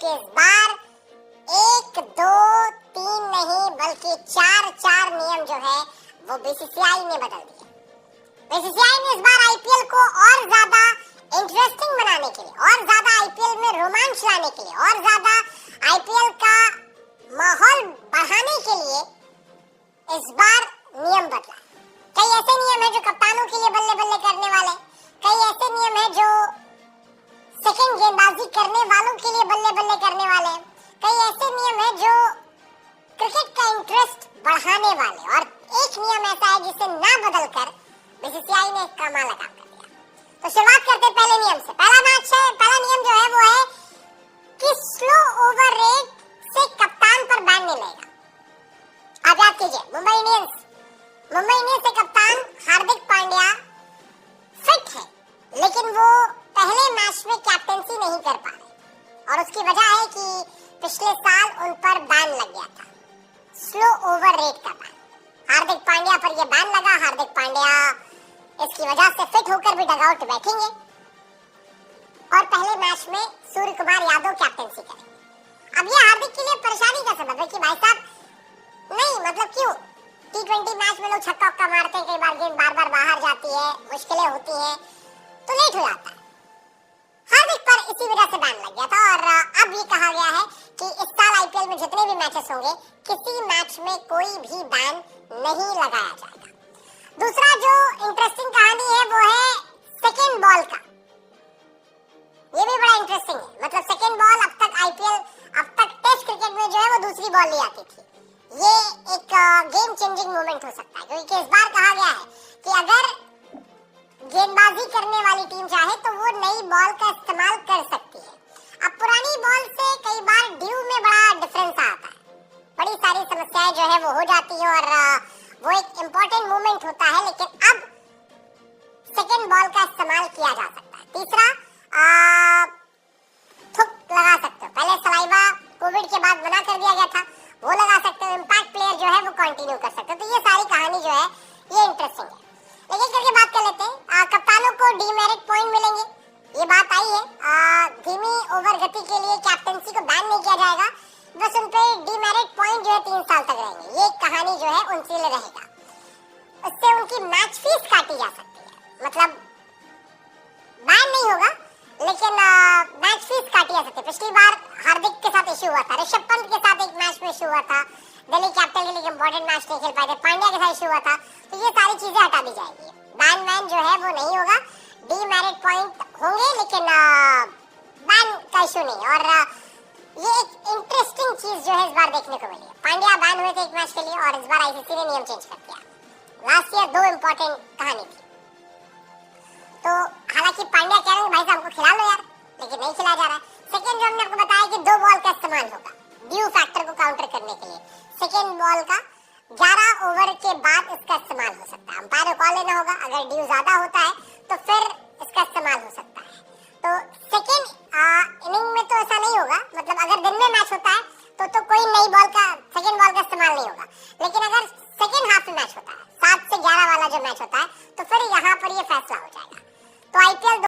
क्योंकि इस बार 1, 2, 3 नहीं बल्कि 4 नियम जो है वो बीसीसीआई ने बदल दिए। बीसीसीआई ने इस बार आईपीएल को और ज्यादा इंटरेस्टिंग बनाने के लिए, और ज्यादा आईपीएल में रोमांच लाने के लिए, और ज्यादा आईपीएल का माहौल बढ़ाने के लिए इस बार नियम बदला। कई ऐसे नियम है जो कप्तानों के लिए बल्ले बल्ले करने वाले, कई ऐसे नियम है जो सेकंड गेंदबाजी करने वालों के लिए बल्ले बल्ले करने वाले, कई ऐसे नियम है जो क्रिकेट का इंटरेस्ट बढ़ाने वाले, और एक नियम ऐसा है जिसे ना बदलकर बीसीसीआई ने एक कमाल काम कर दिया। तो शुरुआत करते पहले नियम से। पहला नियम जो है वो है कि स्लो ओवर रेट से कप्तान पर बैन नहीं लगेगा। आप याद कीजिए, मुंबई इंडियंस के कप्तान हार्दिक पांड्या फिट है, लेकिन वो पहले मैच में कैप्टेंसी नहीं कर पा रहे, और उसकी वजह है कि पिछले साल उन पर बैन लग गया था, स्लो ओवर रेट का बैन। हार्दिक पांड्या पर यह बैन लगा। हार्दिक पांड्या इसकी वजह से फिट होकर भी डगआउट बैठेंगे और पहले मैच में सूर्य कुमार यादव कैप्टेंसी करेंगे। अब ये हार्दिक के लिए परेशानी का सबब है कि भाई साहब, नहीं मतलब क्यों, T20 मैच में लोग छक्का वक्का मारते हैं, कई बार गेंद बार बाहर जाती है, मुश्किलें होती हैं, तो लेट हो जाता है। हार्दिक पर इसी वजह से बैन लग गया था, और अब ये कहा गया है कि इस साल आईपीएल में जितने भी मैचेस होंगे, किसी मैच में कोई भी बैन नहीं लगाया जाएगा। दूसरा जो इंटरेस्टिंग कहानी है वो है सेकेंड बॉल का। ये भी बड़ा इंटरेस्टिंग है। मतलब सेकेंड बॉल अब तक टेस्ट क्रिकेट में जो है वो दूसरी बॉल ली आती थी। ये एक गेम चेंजिंग मोमेंट हो सकता है, क्योंकि इस बार कहा गया है कि अगर गेंदबाजी करने वाली टीम चाहे तो वो नई बॉल का इस्तेमाल कर सकती है। अब पुरानी बॉल से कई बार ड्यू में बड़ा डिफरेंस आता है, बड़ी सारी समस्याएं जो है वो हो जाती है, और वो एक इम्पोर्टेंट मोमेंट होता है, लेकिन अब सेकेंड बॉल का इस्तेमाल किया जा सकता है। तीसरा, थुक लगा सकते हो, पहले सलाइवा कोविड के बाद मना कर दिया गया था, वो लगा सकते हो। इम्पैक्ट प्लेयर जो है वो कंटिन्यू कर सकते हो। तो ये सारी कहानी जो है ये इंटरेस्टिंग है। लेकिन करके बात कर लेते हैं, कप्तानों को डीमेरिट पॉइंट मिलेंगे, ये बात आई है। धीमी ओवर गति के लिए कैप्टेंसी को बैन नहीं किया जाएगा, बस उन पे डीमेरिट पॉइंट जो है 3 साल तक रहेंगे। ये कहानी जो है उनसे रहेगा, उससे उनकी मैच फीस काटी जा सकती है। मतलब बैन नहीं होगा, लेकिन मैच फीस काटी जा सकती है। पिछली बार हार्दिक के साथ इश्यू हुआ था, ऋषभ पंत के साथ एक मैच में इश्यू हुआ था, दिल्ली कैपिटल के लिए इंपॉर्टेंट मैच नहीं खेल पाए थे, पांड्या के साथ इश्यू हुआ था। तो ये सारी चीजें हटा दी जाएगी, बैन जो है वो नहीं होगा, डीमेरिट पॉइंट होंगे, लेकिन बैन का इश्यू नहीं। और ये एक इंटरेस्टिंग चीज जो है इस बार देखने को मिली है। पांड्या बैन हुए थे एक मैच के लिए, और इस बार आईसीसी ने नियम चेंज कर दिया। लास्ट ईयर 2 इंपॉर्टेंट कहानी थी। तो हालांकि पांड्या कह रहे हैं भाई साहब हमको खिला लो यार, लेकिन नहीं खिलाया जा रहा है। सेकेंड जो हमने आपको बताया कि 2 बॉल का इस्तेमाल होगा ड्यू फैक्टर को काउंटर करने के लिए। सेकेंड बॉल का 11 ओवर के बाद इसका इस्तेमाल हो सकता है। अंपायर को कॉल लेना होगा, अगर ड्यू ज्यादा होता है तो फिर इसका इस्तेमाल हो सकता है। तो सेकेंड